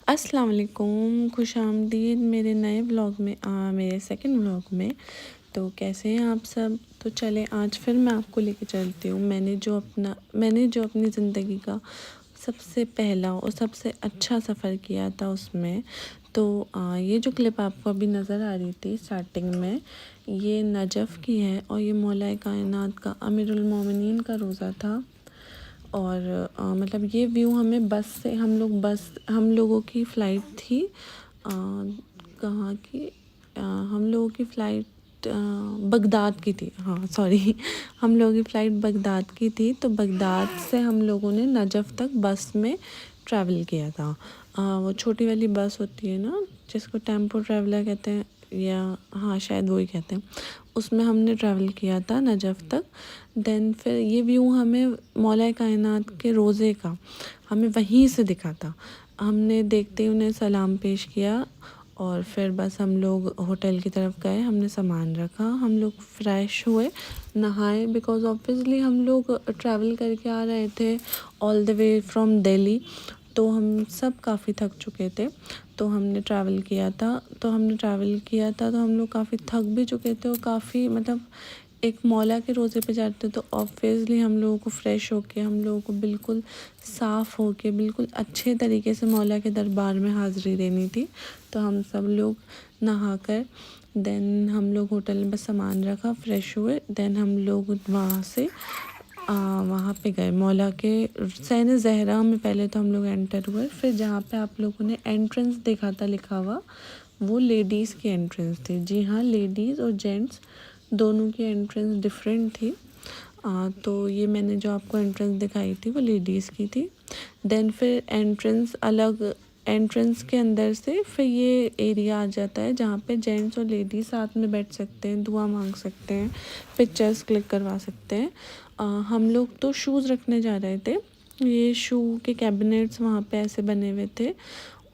अस्सलाम वालेकुम, खुशामदीद मेरे नए व्लॉग में, मेरे सेकंड व्लॉग में। तो कैसे हैं आप सब? तो चलें आज फिर मैं आपको लेके चलती हूँ मैंने जो अपनी ज़िंदगी का सबसे पहला और सबसे अच्छा सफ़र किया था उसमें। तो ये जो क्लिप आपको अभी नज़र आ रही थी स्टार्टिंग में, ये नजफ़ की है और ये मौलाए कायनात का अमीरुल मोमिनीन का रोज़ा था। और मतलब ये व्यू हमें बस से हम लोगों की फ़्लाइट थी, कहाँ की, हम लोगों की फ़्लाइट बगदाद की थी। हाँ सॉरी हम लोगों की फ़्लाइट बगदाद की थी। तो बगदाद से हम लोगों ने नजफ़ तक बस में ट्रैवल किया था। वो छोटी वाली बस होती है ना, जिसको टेम्पो ट्रैवलर कहते हैं, या हाँ शायद वही कहते हैं। उसमें हमने ट्रैवल किया था नजफ़ तक। देन फिर ये व्यू हमें मौलाए कायनात के रोज़े का हमें वहीं से दिखा था। हमने देखते ही उन्हें सलाम पेश किया और फिर बस हम लोग होटल की तरफ गए। हमने सामान रखा, हम लोग फ्रेश हुए, नहाए, बिकॉज़ ऑब्वियसली हम लोग ट्रैवल करके आ रहे थे all the way from Delhi. तो हम सब काफ़ी थक चुके थे। तो हमने ट्रैवल किया था तो हम लोग काफ़ी थक भी चुके थे और काफ़ी मतलब एक मौला के रोज़े पे जाते तो ऑब्वियसली हम लोगों को फ़्रेश होके, हम लोगों को बिल्कुल साफ़ होके, बिल्कुल अच्छे तरीके से मौला के दरबार में हाज़िरी देनी थी। तो हम सब लोग नहाकर देन हम लोग होटल में बस सामान रखा, फ़्रेश हुए, देन हम लोग वहाँ से वहाँ पे गए मौला के सैन ज़हरा में। पहले तो हम लोग एंटर हुए, फिर जहाँ पे आप लोगों ने एंट्रेंस देखा था लिखा हुआ, वो लेडीज़ की एंट्रेंस थी। जी हाँ, लेडीज़ और जेंट्स दोनों की एंट्रेंस डिफरेंट थी। तो ये मैंने जो आपको एंट्रेंस दिखाई थी वो लेडीज़ की थी। देन फिर एंट्रेंस के अंदर से फिर ये एरिया आ जाता है जहाँ पे जेंट्स और लेडीज़ साथ में बैठ सकते हैं, दुआ मांग सकते हैं, पिक्चर्स क्लिक करवा सकते हैं। हम लोग तो शूज़ रखने जा रहे थे। ये शू के कैबिनेट्स वहाँ पे ऐसे बने हुए थे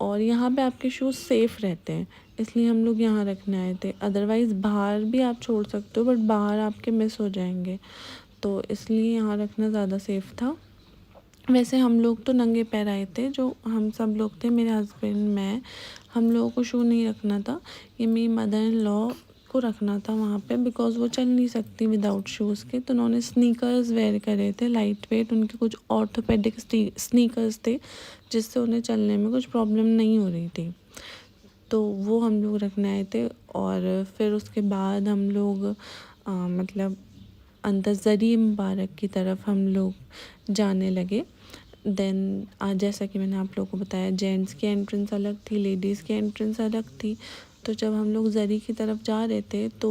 और यहाँ पे आपके शूज़ सेफ़ रहते हैं, इसलिए हम लोग यहाँ रखने आए थे। अदरवाइज़ बाहर भी आप छोड़ सकते हो, बट बाहर आपके मिस हो जाएंगे, तो इसलिए यहाँ रखना ज़्यादा सेफ़ था। वैसे हम लोग तो नंगे पैर आए थे, जो हम सब लोग थे, मेरे हस्बैंड, मैं, हम लोगों को शू नहीं रखना था। ये मेरी मदर इन लॉ को रखना था वहाँ पे, बिकॉज़ वो चल नहीं सकती विदाउट शूज़ के। तो उन्होंने स्नीकर्स वेयर करे थे, लाइट वेट, उनके कुछ ऑर्थोपेडिक स्नीकर्स थे जिससे उन्हें चलने में कुछ प्रॉब्लम नहीं हो रही थी। तो वो हम लोग रखने आए थे और फिर उसके बाद हम लोग मतलब अंदर ज़री मुबारक की तरफ हम लोग जाने लगे। देन जैसा कि मैंने आप लोगों को बताया, जेंट्स की एंट्रेंस अलग थी, लेडीज़ की एंट्रेंस अलग थी। तो जब हम लोग ज़री की तरफ जा रहे थे तो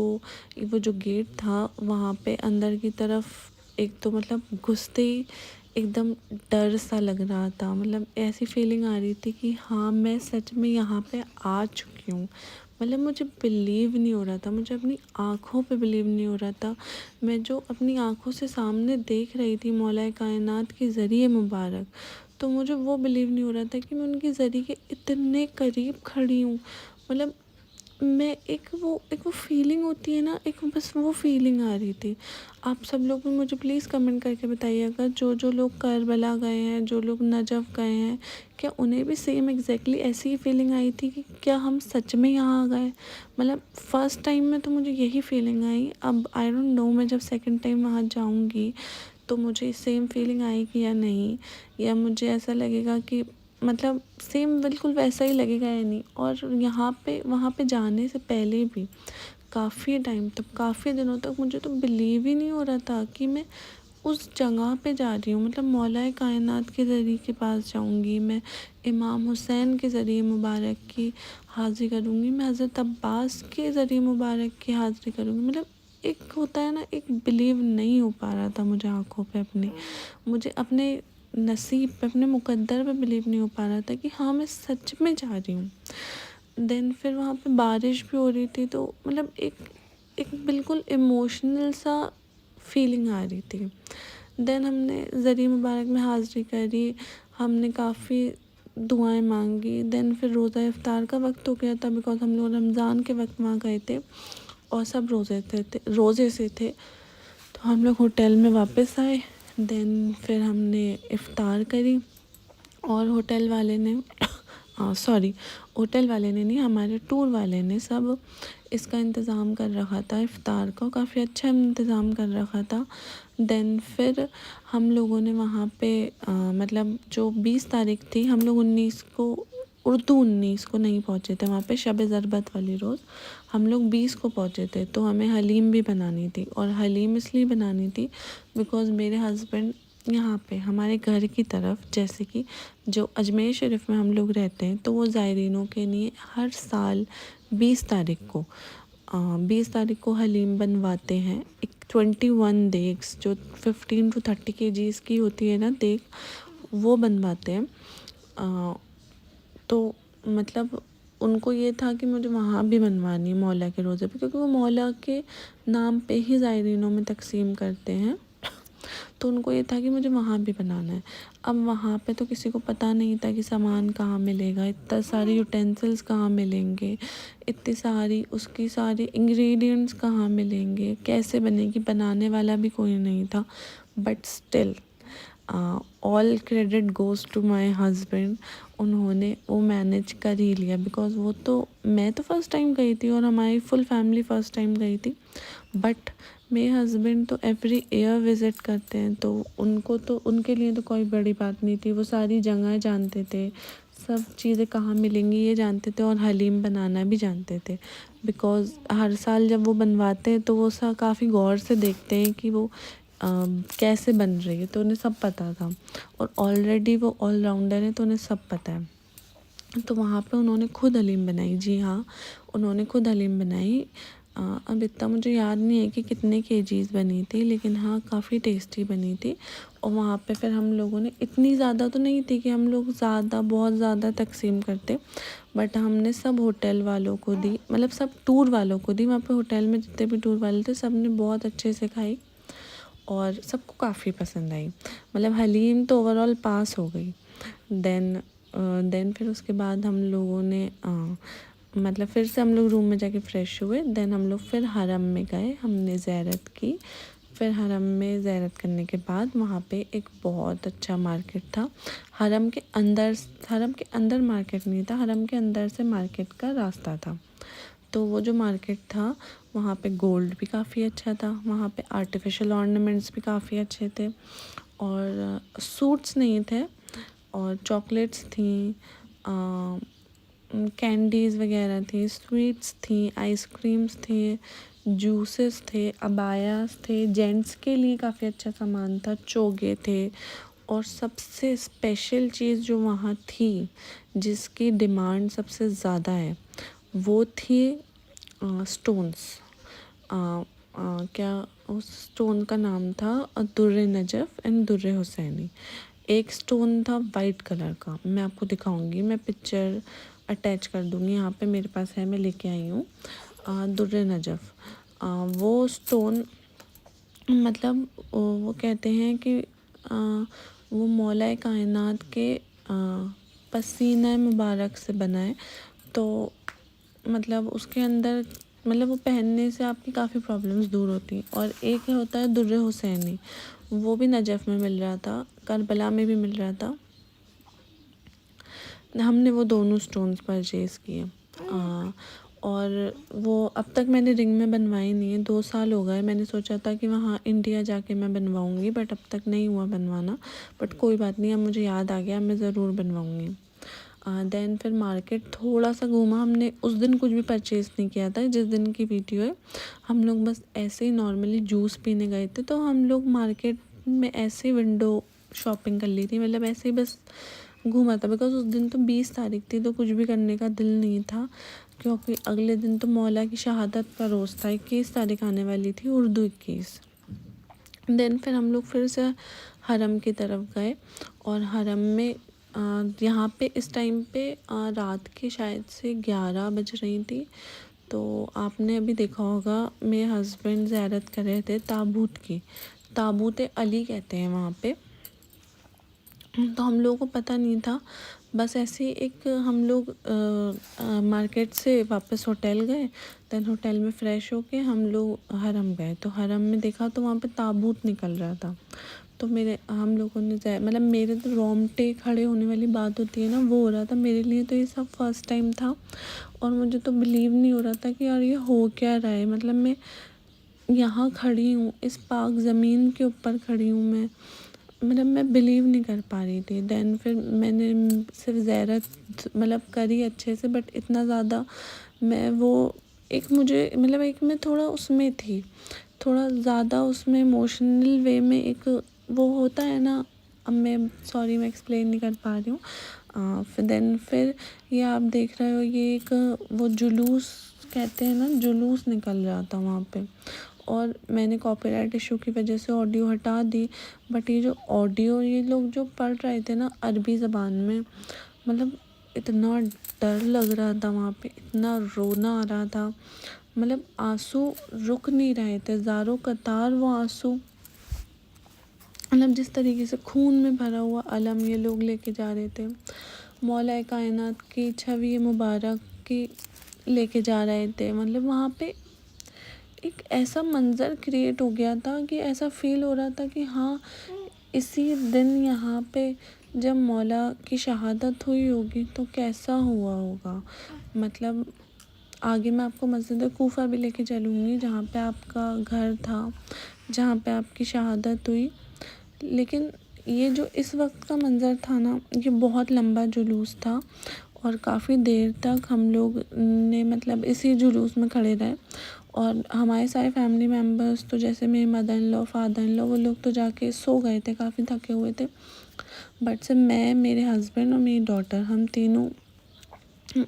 वो जो गेट था वहाँ पे अंदर की तरफ एक तो मतलब घुसते ही एकदम डर सा लग रहा था। मतलब ऐसी फीलिंग आ रही थी कि हाँ मैं सच में यहाँ पे आ चुकी हूँ। मतलब मुझे बिलीव नहीं हो रहा था, मुझे अपनी आँखों पे बिलीव नहीं हो रहा था। मैं जो अपनी आँखों से सामने देख रही थी मौलाए कायनात के ज़रिए मुबारक, तो मुझे वो बिलीव नहीं हो रहा था कि मैं उनके ज़रिए के इतने करीब खड़ी हूँ। मतलब मैं एक वो फीलिंग होती है ना, एक बस वो फीलिंग आ रही थी। आप सब लोग भी मुझे प्लीज़ कमेंट करके बताइएगा, जो लोग करबला गए हैं, जो लोग नजफ़ गए हैं, क्या उन्हें भी सेम एग्जैक्टली ऐसी ही फीलिंग आई थी कि क्या हम सच में यहाँ आ गए। मतलब फ़र्स्ट टाइम में तो मुझे यही फीलिंग आई। अब आई डोंट नो, मैं जब सेकंड टाइम वहाँ जाऊँगी तो मुझे सेम फीलिंग आएगी या नहीं, या मुझे ऐसा लगेगा कि मतलब सेम बिल्कुल वैसा ही लगेगा या नहीं। और यहाँ पे वहाँ पे जाने से पहले भी काफ़ी टाइम तक, काफ़ी दिनों तक मुझे तो बिलीव ही नहीं हो रहा था कि मैं उस जगह पे जा रही हूँ। मतलब मौलाए कायनात के ज़रिए के पास जाऊँगी मैं, इमाम हुसैन के ज़रिए मुबारक की हाज़िरी करूँगी, मैं हज़रत अब्बास के ज़रिए मुबारक की हाज़िरी करूँगी। मतलब एक होता है ना, एक बिलीव नहीं हो पा रहा था मुझे आँखों पे अपनी, मुझे अपने नसीब पे, अपने मुकद्दर पे बिलीव नहीं हो पा रहा था कि हाँ मैं सच में जा रही हूँ। देन फिर वहाँ पे बारिश भी हो रही थी, तो मतलब एक एक बिल्कुल इमोशनल सा फीलिंग आ रही थी। देन हमने ज़रिए मुबारक में हाज़िरी करी, हमने काफ़ी दुआएं मांगी। देन फिर रोज़ा इफ्तार का वक्त हो गया था, बिकॉज़ हम लोग रमज़ान के वक्त वहाँ गए थे और सब रोज़े से थे। तो हम लोग होटल में वापस आए। देन फिर हमने इफ्तार करी और होटल वाले ने सॉरी, होटल वाले ने नहीं, हमारे टूर वाले ने सब इसका इंतज़ाम कर रखा था, इफ़्तार का काफ़ी अच्छा इंतज़ाम कर रखा था। देन फिर हम लोगों ने वहाँ पे मतलब जो 20 तारीख थी, हम लोग 19 को उर्दू 19 को नहीं पहुँचे थे वहाँ पे, शब ज़रबत वाली रोज़ हम लोग 20 को पहुँचे थे। तो हमें हलीम भी बनानी थी, और हलीम इसलिए बनानी थी बिकॉज़ मेरे हस्बैंड यहाँ पे हमारे घर की तरफ, जैसे कि जो अजमेर शरीफ में हम लोग रहते हैं, तो वो ज़ायरीनों के लिए हर साल 20 तारीख को 20 तारीख को हलीम बनवाते हैं। एक 21 देग्स जो 15 to 30 kgs की होती है ना देग, वो बनवाते हैं। तो मतलब उनको ये था कि मुझे वहाँ भी बनवानी है मौला के रोज़े पे, क्योंकि वो मौला के नाम पे ही ज़ायरीनों में तकसीम करते हैं। तो उनको ये था कि मुझे वहाँ भी बनाना है। अब वहाँ पे तो किसी को पता नहीं था कि सामान कहाँ मिलेगा, इतना सारे यूटेंसिल्स कहाँ मिलेंगे, इतनी सारी उसकी सारी इंग्रेडिएंट्स कहाँ मिलेंगे, कैसे बनेगी, बनाने वाला भी कोई नहीं था। But still all credit goes to my husband. उन्होंने वो मैनेज कर ही लिया, बिकॉज़ वो तो, मैं तो फ़र्स्ट टाइम गई थी और हमारी फुल फैमिली फ़र्स्ट टाइम गई थी, बट मेरे हस्बैंड तो एवरी ईयर विज़िट करते हैं, तो उनको तो, उनके लिए तो कोई बड़ी बात नहीं थी। वो सारी जगह जानते थे, सब चीज़ें कहाँ मिलेंगी ये जानते थे, और हलीम बनाना भी जानते थे। बिकॉज़ हर साल जब वो बनवाते हैं तो वो काफ़ी गौर से देखते हैं कि वो कैसे बन रही है, तो उन्हें सब पता था, और ऑलरेडी वो ऑलराउंडर है तो उन्हें सब पता है। तो वहाँ पे उन्होंने खुद हलीम बनाई, जी हाँ, उन्होंने खुद हलीम बनाई। अब इतना मुझे याद नहीं है कि कितने केजीज़ बनी थी, लेकिन हाँ काफ़ी टेस्टी बनी थी। और वहाँ पे फिर हम लोगों ने, इतनी ज़्यादा तो नहीं थी कि हम लोग बहुत ज़्यादा तकसीम करते, बट हमने सब होटल वालों को दी, मतलब सब टूर वालों को दी। वहाँ पे होटल में जितने भी टूर वाले थे सब ने बहुत अच्छे से खाई, और सबको काफ़ी पसंद आई। मतलब हलीम तो ओवरऑल पास हो गई। देन फिर उसके बाद हम लोगों ने मतलब फिर से हम लोग रूम में जाके फ़्रेश हुए। देन हम लोग फिर हरम में गए, हमने ज़ियारत की। फिर हरम में ज़ियारत करने के बाद वहाँ पे एक बहुत अच्छा मार्केट था। हरम के अंदर मार्केट नहीं था, हरम के अंदर से मार्केट का रास्ता था। तो वो जो मार्केट था वहाँ पे गोल्ड भी काफ़ी अच्छा था, वहाँ पे आर्टिफिशियल ऑर्नामेंट्स भी काफ़ी अच्छे थे, और सूट्स नहीं थे, और चॉकलेट्स थी, कैंडीज़ वगैरह थी, स्वीट्स थी, आइसक्रीम्स थे, जूसेस थे, अबायास थे, जेंट्स के लिए काफ़ी अच्छा सामान था, चोगे थे। और सबसे स्पेशल चीज़ जो वहाँ थी, जिसकी डिमांड सबसे ज़्यादा है, वो थी स्टोन्स। क्या उस स्टोन का नाम था, दुर्रे नजफ़ एंड दुर्रे हुसैनी। एक स्टोन था वाइट कलर का, मैं आपको दिखाऊंगी, मैं पिक्चर अटैच कर दूंगी, यहाँ पे मेरे पास है, मैं लेके आई हूँ। दुर्रे नजफ़, वो स्टोन, मतलब वो कहते हैं कि वो मौला कायनात के पसीना मुबारक से बना है। तो मतलब उसके अंदर, मतलब वो पहनने से आपकी काफ़ी प्रॉब्लम्स दूर होती हैं। और एक होता है दुर्रे हुसैनी, वो भी नजफ़ में मिल रहा था, करबला में भी मिल रहा था। हमने वो दोनों स्टोन्स परचेज़ किए। और वो अब तक मैंने रिंग में बनवाई नहीं है, 2 साल हो गए। मैंने सोचा था कि वहाँ इंडिया जाके मैं बनवाऊँगी, बट अब तक नहीं हुआ बनवाना। बट कोई बात नहीं, अब मुझे याद आ गया, मैं ज़रूर बनवाऊँगी। देन फिर मार्केट थोड़ा सा घूमा हमने, उस दिन कुछ भी परचेज़ नहीं किया था जिस दिन की वीडियो है। हम लोग बस ऐसे ही नॉर्मली जूस पीने गए थे, तो हम लोग मार्केट में ऐसे ही विंडो शॉपिंग कर ली थी, मतलब ऐसे ही बस घूमा था। बिकॉज़ उस दिन तो 20 तारीख थी, तो कुछ भी करने का दिल नहीं था, क्योंकि अगले दिन तो मौला की शहादत का रोज़ था, 21 तारीख आने वाली थी, उर्दू 21। देन फिर हम लोग फिर से हरम की तरफ गए, और हरम में यहाँ पे इस टाइम पे रात के शायद से 11 बज रही थी। तो आपने अभी देखा होगा, मेरे हस्बैंड ज़ियारत कर रहे थे ताबूत की, ताबूत अली कहते हैं वहाँ पे। तो हम लोगों को पता नहीं था, बस ऐसे ही एक हम लोग मार्केट से वापस होटल गए। देन होटल में फ़्रेश होके हम लोग हरम गए, तो हरम में देखा तो वहाँ पे ताबूत निकल रहा था। तो हम लोगों ने मतलब मेरे तो रोंगटे खड़े होने वाली बात होती है ना, वो हो रहा था मेरे लिए। तो ये सब फर्स्ट टाइम था और मुझे तो बिलीव नहीं हो रहा था कि यार ये हो क्या रहा है। मतलब मैं यहाँ खड़ी हूँ, इस पाक ज़मीन के ऊपर खड़ी हूँ मैं, मतलब मैं बिलीव नहीं कर पा रही थी। देन फिर मैंने सिर्फ ज़ियारत मतलब करी अच्छे से, बट इतना ज़्यादा मैं वो एक मुझे मतलब एक मैं थोड़ा उसमें थी, थोड़ा ज़्यादा उसमें इमोशनल वे में एक वो होता है ना। अब मैं सॉरी मैं एक्सप्लेन नहीं कर पा रही हूँ। फिर ये आप देख रहे हो, ये एक वो जुलूस कहते हैं ना, जुलूस निकल रहा था वहाँ पे। और मैंने कॉपीराइट इशू की वजह से ऑडियो हटा दी, बट ये जो ऑडियो ये लोग जो पढ़ रहे थे ना अरबी ज़बान में, मतलब इतना डर लग रहा था वहाँ पे, इतना रोना आ रहा था, मतलब आंसू रुक नहीं रहे थे, ज़ारों कतार वो आंसू, मतलब जिस तरीके से खून में भरा हुआ अलम ये लोग लेके जा रहे थे, मौला कायनात की छवि मुबारक की लेके जा रहे थे। मतलब वहाँ पे एक ऐसा मंज़र क्रिएट हो गया था कि ऐसा फ़ील हो रहा था कि हाँ, इसी दिन यहाँ पे जब मौला की शहादत हुई होगी तो कैसा हुआ होगा। मतलब आगे मैं आपको मस्जिद कूफा भी लेके चलूँगी, जहाँ पे आपका घर था, जहाँ पे आपकी शहादत हुई। लेकिन ये जो इस वक्त का मंज़र था ना, ये बहुत लंबा जुलूस था और काफ़ी देर तक हम लोग ने मतलब इसी जुलूस में खड़े रहे। और हमारे सारे फैमिली मेम्बर्स तो जैसे मेरे mother in law, father in law, वो लोग तो जाके सो गए थे, काफ़ी थके हुए थे। बट सिर्फ मैं, मेरे हस्बैंड और मेरी डॉटर, हम तीनों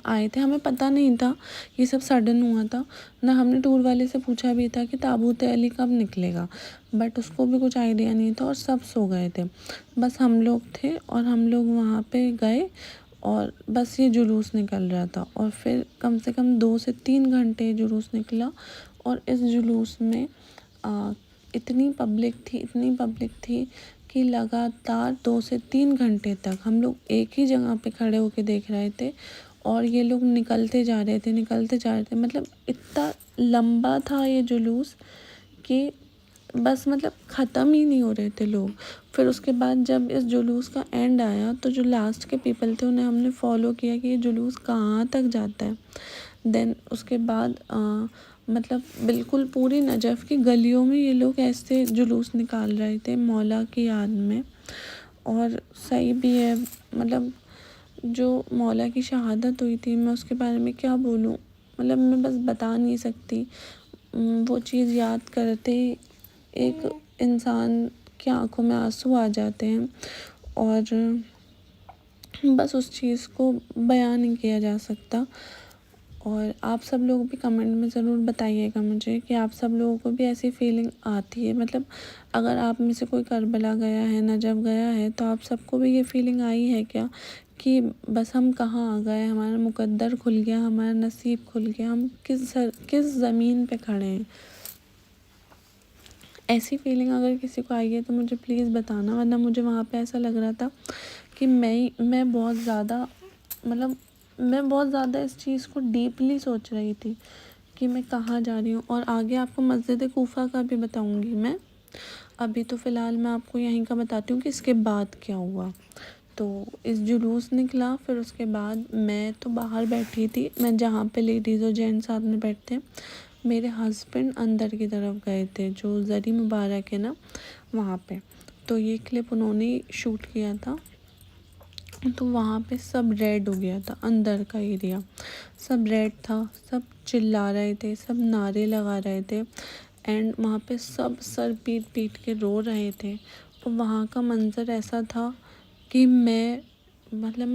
आए थे। हमें पता नहीं था, ये सब सडन हुआ था ना। हमने टूर वाले से पूछा भी था कि ताबूत अली कब निकलेगा, बट उसको भी कुछ आइडिया नहीं था और सब सो गए थे। बस हम लोग थे और हम लोग वहाँ पे गए और बस ये जुलूस निकल रहा था। और फिर कम से कम 2 से 3 घंटे जुलूस निकला और इस जुलूस में इतनी पब्लिक थी कि लगातार 2 से 3 घंटे तक हम लोग एक ही जगह पे खड़े होके देख रहे थे और ये लोग निकलते जा रहे थे। मतलब इतना लंबा था ये जुलूस कि बस मतलब ख़त्म ही नहीं हो रहे थे लोग। फिर उसके बाद जब इस जुलूस का एंड आया तो जो लास्ट के पीपल थे उन्हें हमने फॉलो किया कि ये जुलूस कहाँ तक जाता है। देन उसके बाद मतलब बिल्कुल पूरी नजफ़ की गलियों में ये लोग ऐसे जुलूस निकाल रहे थे मौला की याद में। और सही भी है, मतलब जो मौला की शहादत हुई थी, मैं उसके बारे में क्या बोलूँ, मतलब मैं बस बता नहीं सकती। वो चीज़ याद करते ही एक इंसान की आंखों में आंसू आ जाते हैं और बस उस चीज़ को बयान नहीं किया जा सकता। और आप सब लोग भी कमेंट में ज़रूर बताइएगा मुझे कि आप सब लोगों को भी ऐसी फीलिंग आती है। मतलब अगर आप में से कोई करबला गया है, नजफ़ गया है, तो आप सबको भी ये फीलिंग आई है क्या कि बस हम कहाँ आ गए, हमारा मुकद्दर खुल गया, हमारा नसीब खुल गया, हम किस ज़मीन पे खड़े हैं। ऐसी फीलिंग अगर किसी को आई है तो मुझे प्लीज़ बताना, वरना मुझे वहाँ पे ऐसा लग रहा था कि मैं बहुत ज़्यादा मतलब मैं बहुत ज़्यादा इस चीज़ को डीपली सोच रही थी कि मैं कहाँ जा रही हूँ। और आगे आपको मस्जिद कूफा का भी बताऊँगी मैं। अभी तो फ़िलहाल मैं आपको यहीं का बताती हूँ कि इसके बाद क्या हुआ। तो इस जुलूस निकला, फिर उसके बाद मैं तो बाहर बैठी थी, मैं जहाँ पे लेडीज़ और जेंट्स साथ में बैठते हैं। मेरे हस्बैंड अंदर की तरफ गए थे, जो ज़री मुबारक है ना वहाँ पे। तो ये क्लिप उन्होंने शूट किया था। तो वहाँ पे सब रेड हो गया था, अंदर का एरिया सब रेड था, सब चिल्ला रहे थे, सब नारे लगा रहे थे एंड वहाँ पे सब सर पीट पीट के रो रहे थे। और वहाँ का मंज़र ऐसा था कि मैं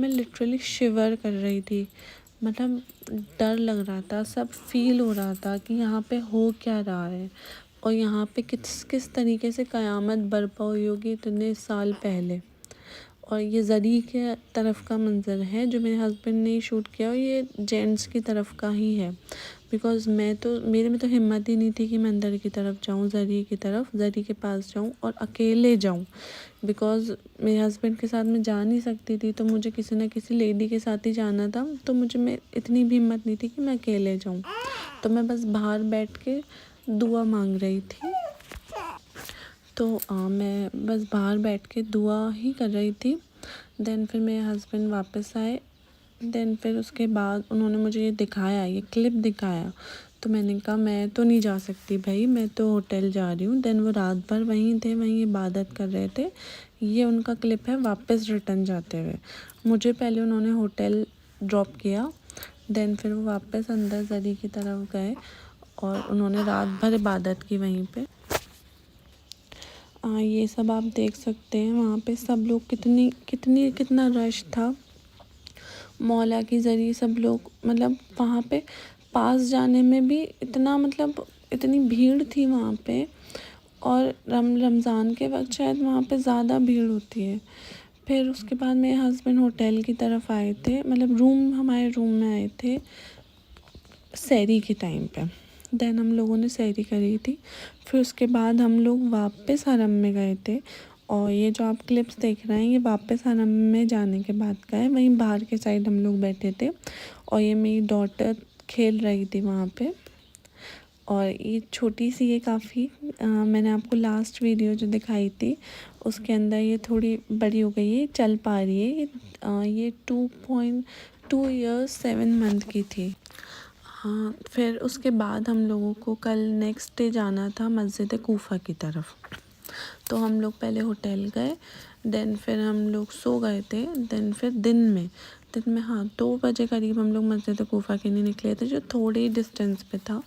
लिटरली शिवर कर रही थी। मतलब डर लग रहा था, सब फील हो रहा था कि यहाँ पे हो क्या रहा है और यहाँ पे किस किस तरीके से क़यामत बर्पा हुई होगी इतने साल पहले। और ये ज़री के तरफ का मंज़र है जो मेरे हस्बैंड ने शूट किया, और ये जेंट्स की तरफ का ही है। बिकॉज़ मेरे में तो हिम्मत ही नहीं थी कि मैं अंदर की तरफ जाऊँ, ज़री के पास जाऊँ और अकेले जाऊँ। बिकॉज़ मेरे हस्बैंड के साथ मैं जा नहीं सकती थी, तो मुझे किसी न किसी लेडी के साथ ही जाना था। तो मैं इतनी भी हिम्मत नहीं थी कि मैं अकेले जाऊँ। तो मैं बस बाहर बैठ के दुआ मांग रही थी। तो मैं बस बाहर बैठ के दुआ ही कर रही थी। देन फिर मेरे हस्बैंड वापस आए। देन फिर उसके बाद उन्होंने मुझे ये दिखाया, ये क्लिप दिखाया। तो मैंने कहा मैं तो नहीं जा सकती भाई, मैं तो होटल जा रही हूँ। देन वो रात भर वहीं थे, वहीं इबादत कर रहे थे। ये उनका क्लिप है वापस रिटर्न जाते हुए। मुझे पहले उन्होंने होटल ड्रॉप किया, देन फिर वो वापस अंदर जरी की तरफ गए और उन्होंने रात भर इबादत की वहीं पे। ये सब आप देख सकते हैं, वहाँ पे सब लोग कितना रश था। मौला की ज़रिए सब लोग, मतलब वहाँ पे पास जाने में भी इतना, मतलब इतनी भीड़ थी वहाँ पे। और रमज़ान के वक्त शायद वहाँ पे ज़्यादा भीड़ होती है। फिर उसके बाद मेरे हस्बैंड होटल की तरफ आए थे, मतलब हमारे रूम में आए थे सहरी के टाइम पे। देन हम लोगों ने सहरी करी थी। फिर उसके बाद हम लोग वापस हरम में गए थे। और ये जो आप क्लिप्स देख रहे हैं, ये वापस हरम में जाने के बाद का है। वहीं बाहर के साइड हम लोग बैठे थे और ये मेरी डॉटर खेल रही थी वहाँ पे। और ये छोटी सी, ये काफ़ी मैंने आपको लास्ट वीडियो जो दिखाई थी उसके अंदर ये थोड़ी बड़ी हो गई है, चल पा रही है। ये 2.2 ईयर्स 7 मंथ की थी। हाँ, फिर उसके बाद हम लोगों को कल नेक्स्ट डे जाना था मस्जिद कूफा की तरफ। तो हम लोग पहले होटल गए, देन फिर हम लोग सो गए थे। देन फिर दिन में हाँ 2 बजे करीब हम लोग मस्जिद कूफा के लिए निकले थे, जो थोड़ी डिस्टेंस पे था।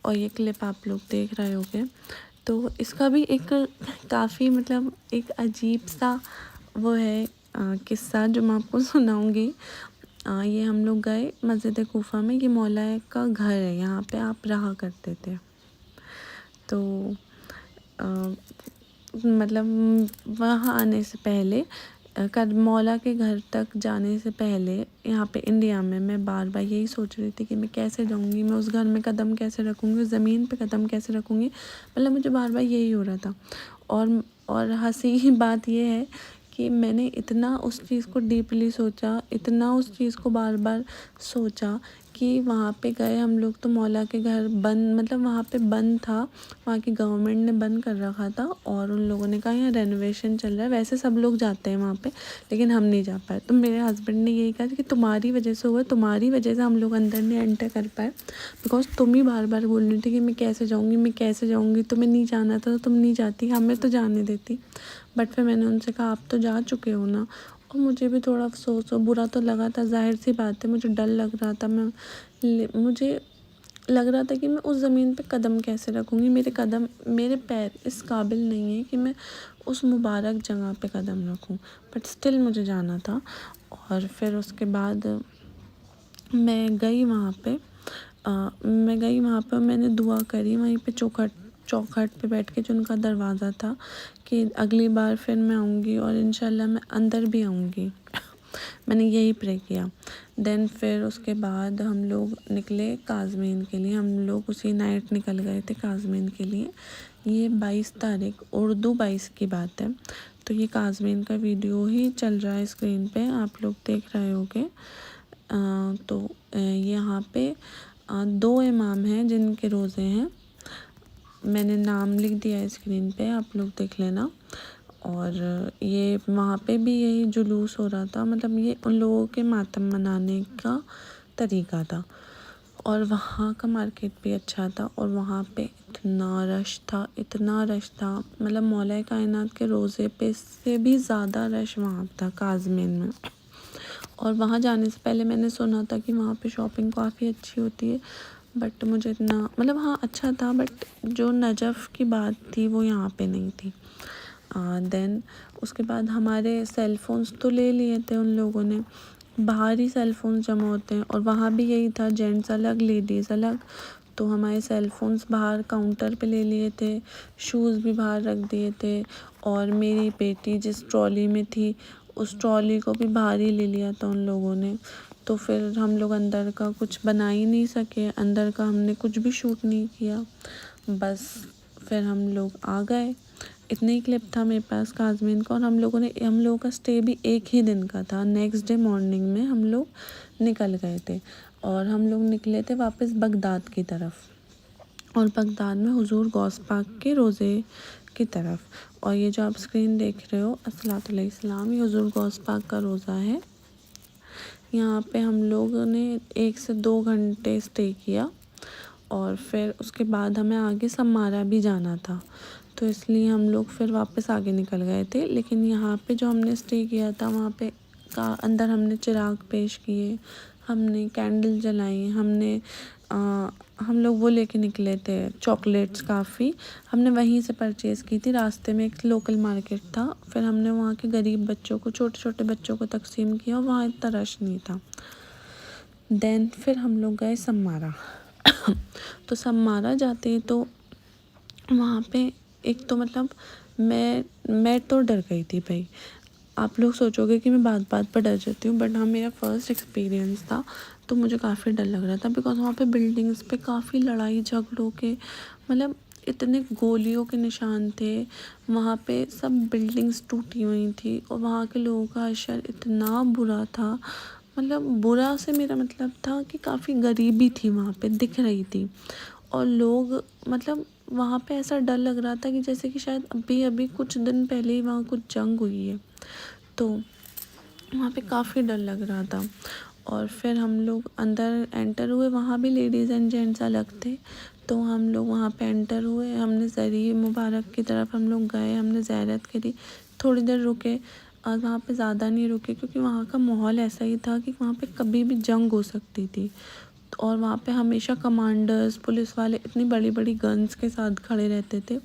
और ये क्लिप आप लोग देख रहे होंगे। तो इसका भी एक काफ़ी, मतलब एक अजीब सा वो है किस्सा जो मैं आपको सुनाऊंगी। ये हम लोग गए मस्जिद कूफा में। ये मौला का घर है, यहाँ पे आप रहा करते थे। तो मतलब वहाँ आने से पहले, मौला के घर तक जाने से पहले यहाँ पे इंडिया में मैं बार बार यही सोच रही थी कि मैं कैसे जाऊँगी, मैं उस घर में कदम कैसे रखूँगी, उस ज़मीन पे कदम कैसे रखूँगी। मतलब मुझे बार बार यही हो रहा था। और हंसी की बात ये है कि मैंने इतना उस चीज़ को डीपली सोचा, इतना उस चीज़ को बार बार सोचा कि वहाँ पे गए हम लोग तो मौला के घर बंद, मतलब वहाँ पे बंद था, वहाँ की गवर्नमेंट ने बंद कर रखा था। और उन लोगों ने कहा यहाँ रेनोवेशन चल रहा है, वैसे सब लोग जाते हैं वहाँ पे, लेकिन हम नहीं जा पाए। तो मेरे हस्बैंड ने यही कहा कि तुम्हारी वजह से हुआ, तुम्हारी वजह से हम लोग अंदर नहीं एंटर कर पाए, बिकॉज तुम ही बार बार बोल रही थी कि मैं कैसे जाऊँगी, मैं कैसे जाऊँगी। तुम्हें नहीं जाना था तो तुम नहीं जाती, हमें तो जाने देती। बट फिर मैंने उनसे कहा आप तो जा चुके हो ना। और मुझे भी थोड़ा अफसोस और बुरा तो लगा था, ज़ाहिर सी बात है, मुझे डर लग रहा था। मुझे लग रहा था कि मैं उस ज़मीन पे कदम कैसे रखूँगी। मेरे पैर इस काबिल नहीं है कि मैं उस मुबारक जगह पे कदम रखूँ, बट स्टिल मुझे जाना था। और फिर उसके बाद मैं गई वहाँ पे। मैंने दुआ करी वहीं पे चौखट पे बैठ के, जो उनका दरवाज़ा था, कि अगली बार फिर मैं आऊँगी और इंशाल्लाह मैं अंदर भी आऊँगी। मैंने यही प्रे किया। देन फिर उसके बाद हम लोग निकले काज़मीन के लिए। हम लोग उसी नाइट निकल गए थे काज़मीन के लिए। ये 22 तारीख उर्दू 22 की बात है। तो ये काज़मीन का वीडियो ही चल रहा है स्क्रीन पे, आप लोग देख रहे होंगे। तो यहाँ पे 2 इमाम हैं जिनके रोज़े हैं। मैंने नाम लिख दिया है स्क्रीन पे, आप लोग देख लेना। और ये वहाँ पे भी यही जुलूस हो रहा था, मतलब ये उन लोगों के मातम मनाने का तरीका था। और वहाँ का मार्केट भी अच्छा था और वहाँ पे इतना रश था, मतलब मौला कायनात के रोज़े पे से भी ज़्यादा रश वहाँ था काज़मीन में। और वहाँ जाने से पहले मैंने सुना था कि वहाँ पे शॉपिंग काफ़ी अच्छी होती है, बट मुझे इतना, मतलब हाँ अच्छा था, बट जो नजफ़ की बात थी वो यहाँ पे नहीं थी। देन उसके बाद हमारे सेल फ़ोन्स तो ले लिए थे उन लोगों ने, बाहर ही सेल फ़ोन्स जमा होते हैं और वहाँ भी यही था, जेंट्स अलग लेडीज़ अलग। तो हमारे सेल फ़ोन्स बाहर काउंटर पे ले लिए थे, शूज़ भी बाहर रख दिए थे। और मेरी बेटी जिस ट्रॉली में थी उस ट्रॉली को भी बाहर ही ले लिया था उन लोगों ने। तो फिर हम लोग अंदर का कुछ बना ही नहीं सके, अंदर का हमने कुछ भी शूट नहीं किया। बस फिर हम लोग आ गए। इतने ही क्लिप था मेरे पास काज़मीन का। और हम लोगों का स्टे भी एक ही दिन का था। नेक्स्ट डे मॉर्निंग में हम लोग निकल गए थे और हम लोग निकले थे वापस बगदाद की तरफ। और बगदाद में हुजूर गौस पाक के रोज़े की तरफ। और ये जो आप स्क्रीन देख रहे हो अस्सलातु अलैहिस्सलाम, ये हुजूर गौस पाक का रोज़ा है। यहाँ पे हम लोगों ने 1 से 2 घंटे स्टे किया और फिर उसके बाद हमें आगे सम्मारा भी जाना था, तो इसलिए हम लोग फिर वापस आगे निकल गए थे। लेकिन यहाँ पे जो हमने स्टे किया था वहाँ पे का अंदर हमने चिराग पेश किए, हमने कैंडल जलाई, हम लोग वो लेके निकले थे चॉकलेट्स काफ़ी, हमने वहीं से परचेज़ की थी। रास्ते में एक लोकल मार्केट था, फिर हमने वहाँ के गरीब बच्चों को, छोटे छोटे बच्चों को तकसीम किया, वहाँ इतना रश नहीं था। देन फिर हम लोग गए सम्मारा। तो सम्मारा जाते तो वहाँ पे एक तो मतलब मैं तो डर गई थी भाई। आप लोग सोचोगे कि मैं बात बात पर डर जाती हूँ, बट हाँ मेरा फर्स्ट एक्सपीरियंस था, तो मुझे काफ़ी डर लग रहा था। बिकॉज वहाँ पे बिल्डिंग्स पे काफ़ी लड़ाई झगड़ों के मतलब इतने गोलियों के निशान थे, वहाँ पे सब बिल्डिंग्स टूटी हुई थी और वहाँ के लोगों का हशर इतना बुरा था। मतलब बुरा से मेरा मतलब था कि काफ़ी गरीबी थी वहाँ पे दिख रही थी, और लोग मतलब वहाँ पे ऐसा डर लग रहा था कि जैसे कि शायद अभी अभी कुछ दिन पहले ही वहाँ कुछ जंग हुई है, तो वहाँ पे काफ़ी डर लग रहा था। और फिर हम लोग अंदर एंटर हुए, वहाँ भी लेडीज़ एंड जेंट्स अलग थे, तो हम लोग वहाँ पे एंटर हुए, हमने ज़री मुबारक की तरफ हम लोग गए, हमने ज़ियारत करी, थोड़ी देर रुके और वहाँ पे ज़्यादा नहीं रुके क्योंकि वहाँ का माहौल ऐसा ही था कि वहाँ पे कभी भी जंग हो सकती थी। और वहाँ पे हमेशा कमांडर्स पुलिस वाले इतनी बड़ी बड़ी गन्स के साथ खड़े रहते थे,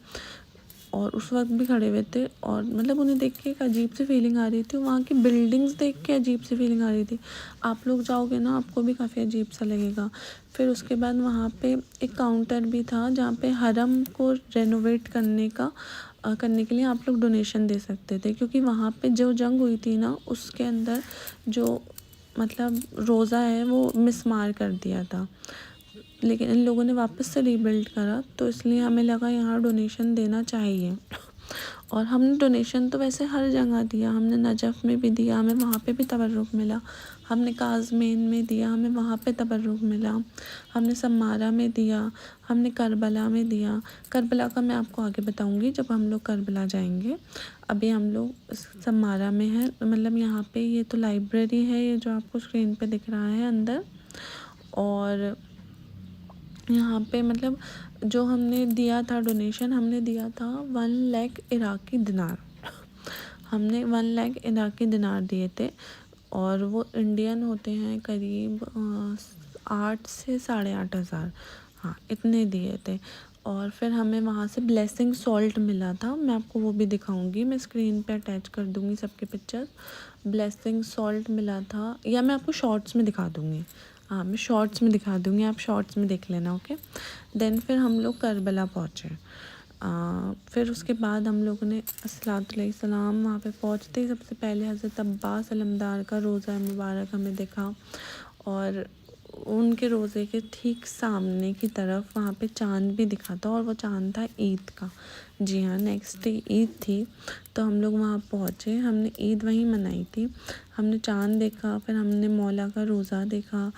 और उस वक्त भी खड़े हुए थे, और मतलब उन्हें देख के एक अजीब सी फीलिंग आ रही थी, वहाँ की बिल्डिंग्स देख के अजीब सी फीलिंग आ रही थी। आप लोग जाओगे ना आपको भी काफ़ी अजीब सा लगेगा। फिर उसके बाद वहाँ पे एक काउंटर भी था जहाँ पे हरम को रेनोवेट करने के लिए आप लोग डोनेशन दे सकते थे, क्योंकि वहाँ पे जो जंग हुई थी ना उसके अंदर जो मतलब रोज़ा है वो मिसमार कर दिया था, लेकिन इन लोगों ने वापस से रीबिल्ड करा, तो इसलिए हमें लगा यहाँ डोनेशन देना चाहिए। और हमने डोनेशन तो वैसे हर जगह दिया, हमने नजफ़ में भी दिया, हमें वहाँ पे भी तबर्रुक मिला, हमने काज़मेन में दिया, हमें वहाँ पे तबर्रुक मिला, हमने सम्मारा में दिया, हमने करबला में दिया। करबला का मैं आपको आगे बताऊँगी जब हम लोग करबला जाएंगे। अभी हम लोग सम्मारा में हैं, मतलब यहाँ पे ये तो लाइब्रेरी है, ये जो आपको स्क्रीन पे दिख रहा है अंदर। और यहाँ पे मतलब जो हमने दिया था डोनेशन, हमने दिया था 1 लाख इराकी दिनार। हमने 1 लाख इराकी दिनार दिए थे, और वो इंडियन होते हैं करीब 8 से 8,500, हाँ इतने दिए थे। और फिर हमें वहाँ से ब्लेसिंग सॉल्ट मिला था, मैं आपको वो भी दिखाऊंगी, मैं स्क्रीन पे अटैच कर दूँगी सबके पिक्चर्स। ब्लेसिंग सॉल्ट मिला था, या मैं आपको शॉर्ट्स में दिखा दूँगी, हाँ मैं शॉर्ट्स में दिखा दूँगी, आप शॉर्ट्स में देख लेना, ओके। देन फिर हम लोग करबला पहुँचे। फिर उसके बाद हम लोगों ने अस्सलातु अलैहिस्सलाम वहाँ पे पहुँचते ही सबसे पहले हज़रत अब्बास अलमदार का रोज़ा मुबारक हमें दिखा, और उनके रोज़े के ठीक सामने की तरफ वहाँ पे चाँद भी दिखा था, और वो चाँद था ईद का। जी हाँ, नेक्स्ट डे ईद थी, तो हम लोग वहाँ पहुँचे, हमने ईद वहीं मनाई थी। हमने चाँद देखा, फिर हमने मौला का रोज़ा देखा,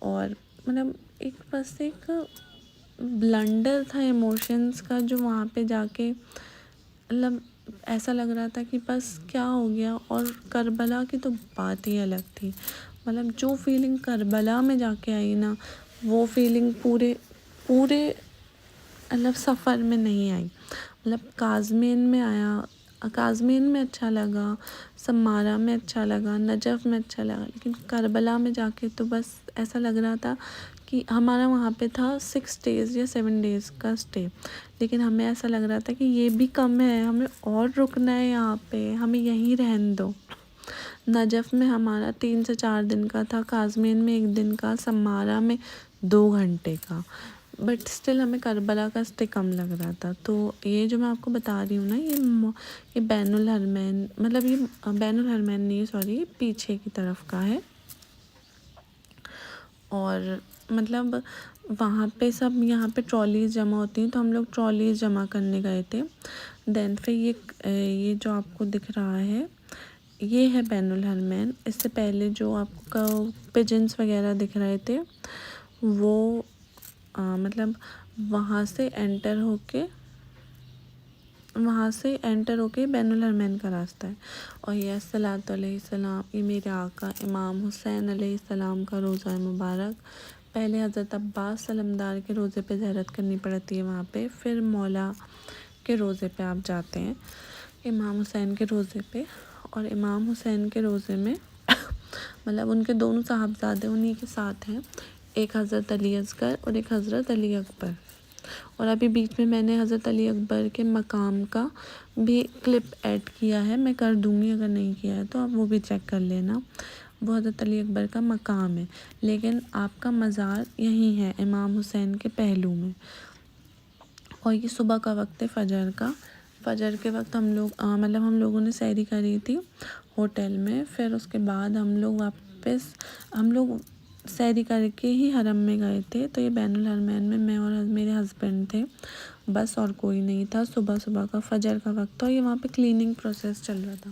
और मतलब एक बस एक ब्लंडर था इमोशंस का, जो वहाँ पे जाके मतलब ऐसा लग रहा था कि बस क्या हो गया। और करबला की तो बात ही अलग थी, मतलब जो फीलिंग करबला में जाके आई ना, वो फीलिंग पूरे पूरे मतलब सफ़र में नहीं आई। मतलब काज़मेन में आया, काज़मेन में अच्छा लगा, सम्मारा में अच्छा लगा, नजफ़ में अच्छा लगा, लेकिन करबला में जाके तो बस ऐसा लग रहा था कि हमारा वहाँ पे था 6 डेज़ या 7 डेज़ का स्टे, लेकिन हमें ऐसा लग रहा था कि ये भी कम है, हमें और रुकना है यहाँ पे, हमें यहीं रहने दो। नजफ़ में हमारा 3 से 4 दिन का था, काज़मेन में 1 दिन का, सम्मारा में 2 घंटे का, बट स्टिल हमें करबला का स्टे कम लग रहा था। तो ये जो मैं आपको बता रही हूँ ना, ये बैनुल हरमैन, मतलब ये बैनुल हरमैन नहीं, सॉरी, पीछे की तरफ का है। और मतलब वहाँ पे सब, यहाँ पे ट्रॉलीज़ जमा होती हैं, तो हम लोग ट्रॉलीज़ जमा करने गए थे। देन फिर ये जो आपको दिख रहा है ये है बैनुल हरमैन। इससे पहले जो आपको पिजन्स वगैरह दिख रहे थे वो मतलब वहाँ से एंटर होके बैनुल हरमैन का रास्ता है। और ये अस्सलातु अलैहिस्सलाम, ये मेरे आका इमाम हुसैन अलैहिस्सलाम का रोज़ा है मुबारक। पहले हज़रत अब्बास सलमदार के रोज़े पे ज़ियारत करनी पड़ती है वहाँ पे, फिर मौला के रोज़े पे आप जाते हैं, इमाम हुसैन के रोज़े पे। और इमाम हुसैन के रोज़े में मतलब उनके दोनों साहबजादे उन्हीं के साथ हैं, एक हज़रत अली असगर और एक हज़रत अली अकबर। और अभी बीच में मैंने हज़रत अली अकबर के मकाम का भी क्लिप ऐड किया है, मैं कर दूँगी, अगर नहीं किया है तो आप वो भी चेक कर लेना। वो हज़रत अली अकबर का मकाम है, लेकिन आपका मज़ार यहीं है इमाम हुसैन के पहलू में। और ये सुबह का वक्त है फ़जर का। फ़जर के वक्त हम लोगों ने सैरी करी थी होटल में, फिर उसके बाद हम लोग सैरी करके ही हरम में गए थे। तो ये बैनुल हरमैन में मैं और मेरे हस्बैंड थे बस, और कोई नहीं था। सुबह का फ़जर का वक्त था। ये वहाँ पे क्लीनिंग प्रोसेस चल रहा था,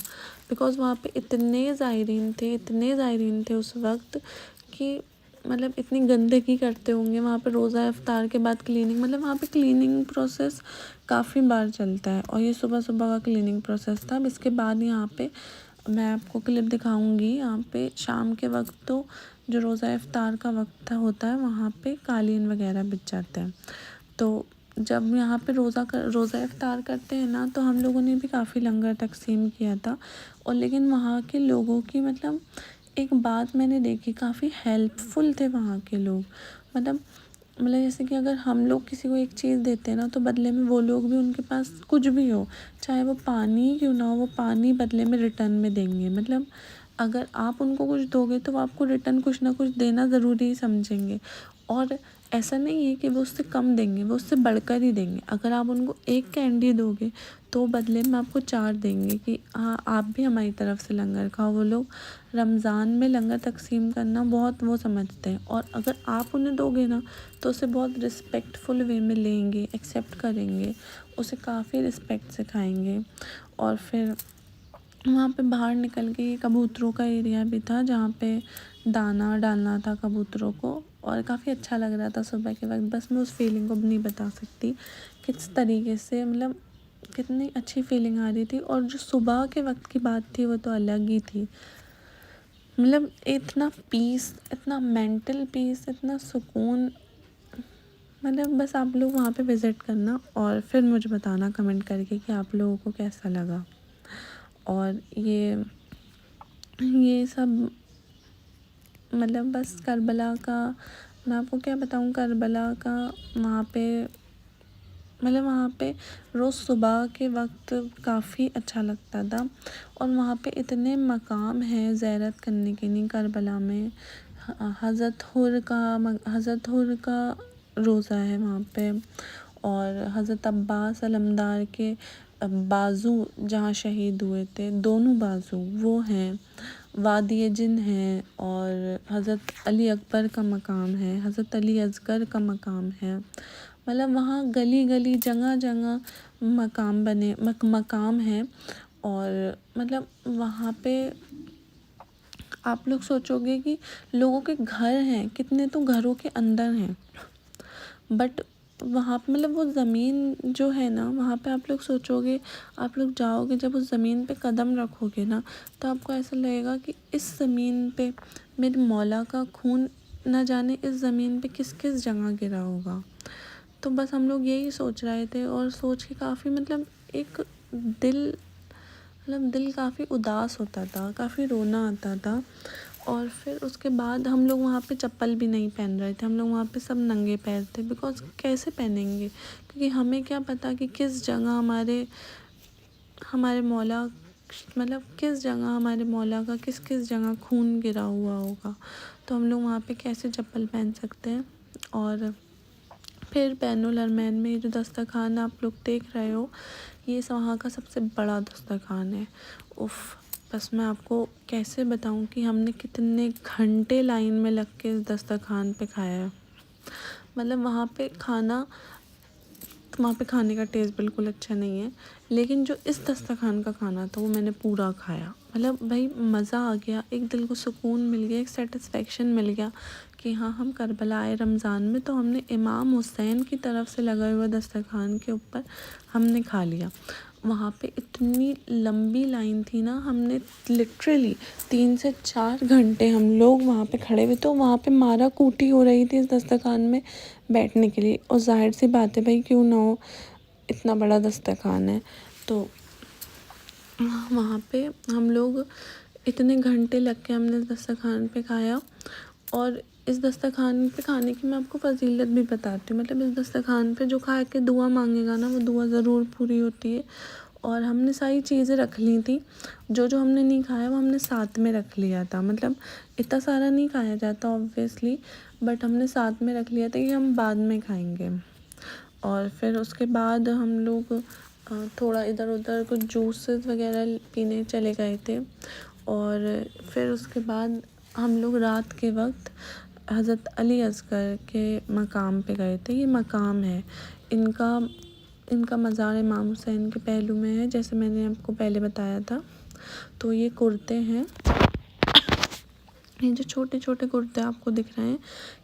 बिकॉज़ वहाँ पे इतने ज़ायरीन थे उस वक्त कि मतलब इतनी गंदगी करते होंगे वहाँ पे। रोज़ा इफ्तार के बाद क्लीनिंग, मतलब वहाँ पे क्लीनिंग प्रोसेस काफ़ी बार चलता है, और ये सुबह का क्लीनिंग प्रोसेस था। अब इसके बाद यहाँ पे मैं आपको क्लिप दिखाऊंगी। यहाँ पे शाम के वक्त तो जो रोज़ा इफ्तार का वक्त होता है वहाँ पे कालीन वगैरह बिछ जाते हैं। तो जब यहाँ पे रोज़ा इफ्तार करते हैं ना, तो हम लोगों ने भी काफ़ी लंगर तकसीम किया था। और लेकिन वहाँ के लोगों की मतलब एक बात मैंने देखी, काफ़ी हेल्पफुल थे वहाँ के लोग। मतलब जैसे कि अगर हम लोग किसी को एक चीज़ देते हैं ना, तो बदले में वो लोग भी, उनके पास कुछ भी हो, चाहे वो पानी क्यों ना हो, वो पानी बदले में रिटर्न में देंगे। मतलब अगर आप उनको कुछ दोगे तो वो आपको रिटर्न कुछ ना कुछ देना ज़रूरी ही समझेंगे। और ऐसा नहीं है कि वो उससे कम देंगे, वो उससे बढ़कर ही देंगे। अगर आप उनको एक कैंडी दोगे तो बदले में आपको 4 देंगे कि हाँ आप भी हमारी तरफ से लंगर खाओ। वो लोग रमज़ान में लंगर तकसीम करना बहुत वो समझते हैं, और अगर आप उन्हें दोगे ना तो उसे बहुत रिस्पेक्टफुल वे में लेंगे, एक्सेप्ट करेंगे, उसे काफ़ी रिस्पेक्ट से खाएंगे। और फिर वहाँ पे बाहर निकल के कबूतरों का एरिया भी था, जहाँ पे दाना डालना था कबूतरों को, और काफ़ी अच्छा लग रहा था सुबह के वक्त। बस मैं उस फीलिंग को भी नहीं बता सकती किस तरीके से, मतलब कितनी अच्छी फीलिंग आ रही थी। और जो सुबह के वक्त की बात थी वो तो अलग ही थी। मतलब इतना पीस, इतना मेंटल पीस, इतना सुकून। मतलब बस आप लोग वहाँ पे विज़िट करना और फिर मुझे बताना कमेंट करके कि आप लोगों को कैसा लगा। और ये सब मतलब बस करबला का, मैं आपको क्या बताऊँ, करबला का वहाँ पे रोज़ सुबह के वक्त काफ़ी अच्छा लगता था। और वहाँ पे इतने मकाम हैं ज़ियारत करने के लिए करबला में। हज़रत हुर का रोज़ा है वहाँ पे, और हज़रत अब्बास अलमदार के बाजू जहाँ शहीद हुए थे, दोनों बाजू वो हैं। वादी जिन है, और हज़रत अली अकबर का मकाम है, हज़रत अली असगर का मकाम है। मतलब वहाँ गली गली जगह जगह मकाम है। और मतलब वहाँ पे आप लोग सोचोगे कि लोगों के घर हैं, कितने तो घरों के अंदर हैं, बट वहाँ पे मतलब वो ज़मीन जो है ना, वहाँ पे आप लोग सोचोगे, आप लोग जाओगे, जब उस ज़मीन पे कदम रखोगे ना, तो आपको ऐसा लगेगा कि इस ज़मीन पे मेरे मौला का खून न जाने इस ज़मीन पे किस किस जगह गिरा होगा। तो बस हम लोग यही सोच रहे थे, और सोच के काफ़ी मतलब एक दिल काफ़ी उदास होता था, काफ़ी रोना आता था। और फिर उसके बाद हम लोग वहाँ पे चप्पल भी नहीं पहन रहे थे, हम लोग वहाँ पे सब नंगे पैर थे, बिकॉज़ कैसे पहनेंगे, क्योंकि हमें क्या पता कि किस जगह हमारे मौला का किस किस जगह खून गिरा हुआ होगा। तो हम लोग वहाँ पे कैसे चप्पल पहन सकते हैं। और फिर बैनुल हरमैन में ये जो दस्तरखान आप लोग देख रहे हो, ये वहाँ का सबसे बड़ा दस्तरखान है। उफ़, बस मैं आपको कैसे बताऊँ कि हमने कितने घंटे लाइन में लग के इस दस्तरखान पे खाया है। मतलब वहाँ पे खाना वहाँ पे खाने का टेस्ट बिल्कुल अच्छा नहीं है, लेकिन जो इस दस्तरखान का खाना था वो मैंने पूरा खाया। मतलब भाई मज़ा आ गया, एक दिल को सुकून मिल गया, एक सेटिस्फेक्शन मिल गया कि हाँ हम करबला आए रमज़ान में तो हमने इमाम हुसैन की तरफ से लगे हुए दस्तरखान के ऊपर हमने खा लिया। वहाँ पे इतनी लंबी लाइन थी ना, हमने लिटरली 3 से 4 घंटे हम लोग वहाँ पे खड़े हुए, तो वहाँ पे मारा कूटी हो रही थी इस दस्तरखान में बैठने के लिए। और ज़ाहिर सी बात है भाई, क्यों ना हो, इतना बड़ा दस्तरखान है। तो वहाँ पे हम लोग इतने घंटे लग के हमने दस्तरखान पे खाया। और इस दस्तरखान पे खाने की मैं आपको फ़ज़ीलत भी बताती हूँ। मतलब इस दस्तरखान पे जो खा के दुआ मांगेगा ना, वो दुआ ज़रूर पूरी होती है। और हमने सारी चीज़ें रख ली थी, जो जो हमने नहीं खाया वो हमने साथ में रख लिया था। मतलब इतना सारा नहीं खाया जाता ऑब्वियसली, बट हमने साथ में रख लिया था कि हम बाद में खाएंगे। और फिर उसके बाद हम लोग थोड़ा इधर उधर कुछ जूसेस वगैरह पीने चले गए थे। और फिर उसके बाद हम लोग रात के वक्त हज़रत अली असगर के मकाम पे गए थे। ये मकाम है इनका मज़ार इमाम हुसैन के पहलू में है, जैसे मैंने आपको पहले बताया था। तो ये कुर्ते हैं, ये जो छोटे छोटे कुर्ते आपको दिख रहे हैं,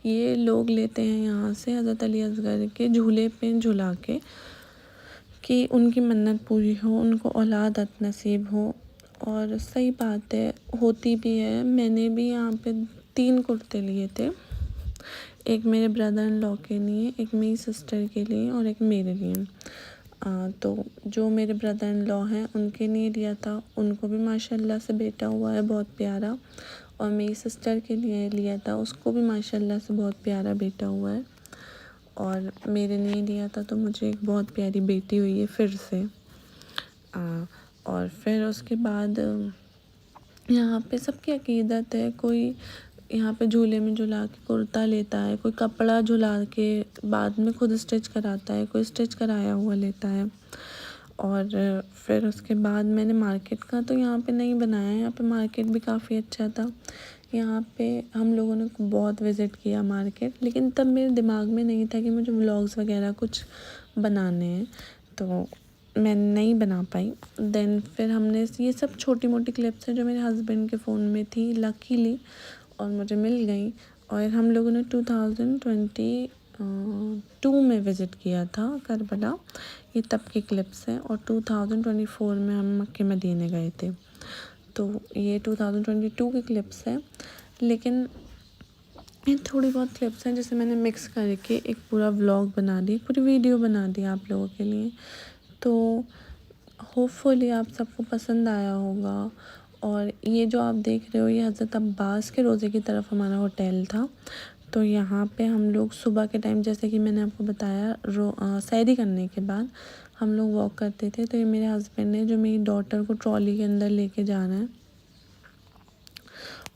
ये लोग लेते हैं यहाँ से हज़रत अली असगर के झूले पे झुला के, कि उनकी मन्नत पूरी हो, उनको औलाद नसीब हो। और सही बात है, होती भी है। मैंने भी यहाँ पे 3 कुर्ते लिए थे, एक मेरे ब्रदर इन लॉ के लिए, एक मेरी सिस्टर के लिए और एक मेरे लिए। तो जो मेरे ब्रदर इन लॉ हैं उनके लिए लिया था, उनको भी माशाल्लाह से बेटा हुआ है बहुत प्यारा। और मेरी सिस्टर के लिए लिया था, उसको भी माशाल्लाह से बहुत प्यारा बेटा हुआ है। और मेरे लिए लिया था तो मुझे एक बहुत प्यारी बेटी हुई है फिर से। और फिर उसके बाद यहाँ पे सबकी अकीदत है, कोई यहाँ पे झूले में झुला के कुर्ता लेता है, कोई कपड़ा झुला के बाद में खुद स्टिच कराता है, कोई स्टिच कराया हुआ लेता है। और फिर उसके बाद मैंने मार्केट का तो यहाँ पे नहीं बनाया, यहाँ पे मार्केट भी काफ़ी अच्छा था। यहाँ पे हम लोगों ने बहुत विज़िट किया मार्केट, लेकिन तब मेरे दिमाग में नहीं था कि मुझे व्लॉग्स वगैरह कुछ बनाने हैं, तो मैं नहीं बना पाई। देन फिर हमने ये सब छोटी मोटी क्लिप्स हैं जो मेरे हस्बैंड के फ़ोन में थी लकीली, और मुझे मिल गई। और हम लोगों ने 2022 में विज़िट किया था करबला, ये तब की क्लिप्स हैं। और 2024 में हम मक्के मदीने गए थे, तो ये 2022 की क्लिप्स हैं। लेकिन ये थोड़ी बहुत क्लिप्स हैं जिसे मैंने मिक्स करके एक पूरा व्लॉग बना दी, पूरी वीडियो बना दी आप लोगों के लिए। तो होपफुली आप सबको पसंद आया होगा। और ये जो आप देख रहे हो, ये हज़रत अब्बास के रोज़े की तरफ हमारा होटल था। तो यहाँ पे हम लोग सुबह के टाइम, जैसे कि मैंने आपको बताया, सैरी करने के बाद हम लोग वॉक करते थे। तो ये मेरे हस्बैंड ने जो मेरी डॉटर को ट्रॉली के अंदर लेके जाना है,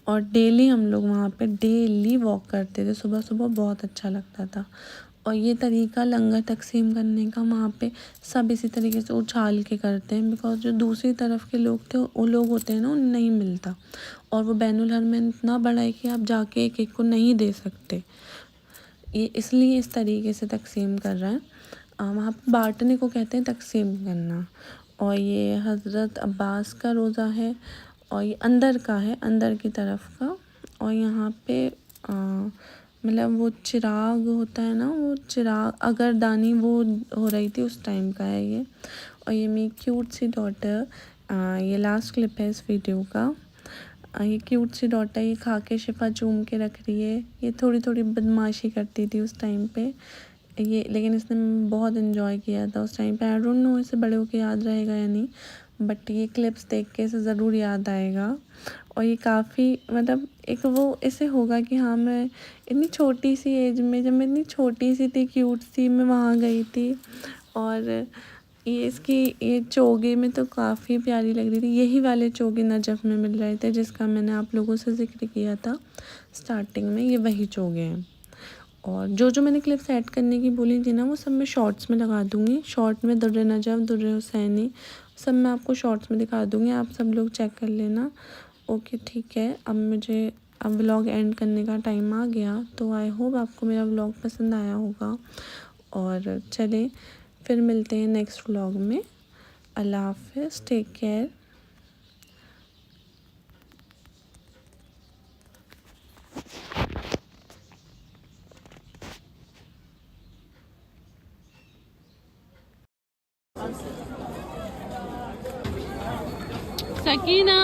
और डेली हम लोग वहाँ पे डेली वॉक करते थे सुबह सुबह, बहुत अच्छा लगता था। और ये तरीका लंगर तकसीम करने का वहाँ पे सब इसी तरीके से उछाल के करते हैं, बिकॉज जो दूसरी तरफ के लोग थे, वो लोग होते हैं ना, उन्हें नहीं मिलता। और वो बैनुल हरमैन इतना बड़ा है कि आप जाके एक एक को नहीं दे सकते, ये इसलिए इस तरीके से तकसीम कर रहा है। वहाँ पे बांटने को कहते हैं तकसीम करना। और ये हज़रत अब्बास का रोज़ा है, और ये अंदर का है, अंदर की तरफ का। और यहाँ पे मतलब वो चिराग होता है ना, वो चिराग अगरदानी वो हो रही थी उस टाइम का है ये। और ये मेरी क्यूट सी डॉटर, ये लास्ट क्लिप है इस वीडियो का। ये क्यूट सी डॉटर ये खा के शिफा चूम के रख रही है। ये थोड़ी थोड़ी बदमाशी करती थी उस टाइम पे ये, लेकिन इसने बहुत इन्जॉय किया था उस टाइम पे। आई डोंट नो इसे बड़े होके याद रहेगा या नहीं, बट ये क्लिप्स देख के इसे ज़रूर याद आएगा। और ये काफ़ी मतलब एक वो इसे होगा कि हाँ, मैं इतनी छोटी सी एज में, जब मैं इतनी छोटी सी थी, क्यूट सी, मैं वहाँ गई थी। और ये इसकी ये चोगे में तो काफ़ी प्यारी लग रही थी। यही वाले चोगे नजफ़ में मिल रहे थे जिसका मैंने आप लोगों से ज़िक्र किया था स्टार्टिंग में, ये वही चोगे हैं। और जो जो मैंने क्लिप्स ऐड करने की बोली थी ना, वो सब मैं शॉर्ट्स में लगा दूँगी। शॉर्ट में दुर्र नजफ़, दुर्र हुसैनी, सब मैं आपको शॉर्ट्स में दिखा दूँगी, आप सब लोग चेक कर लेना। ओके ठीक है, अब व्लॉग एंड करने का टाइम आ गया। तो आई होप आपको मेरा व्लॉग पसंद आया होगा। और चलें फिर मिलते हैं नेक्स्ट व्लॉग में। अल्लाह हाफिज़, टेक केयर। सकीना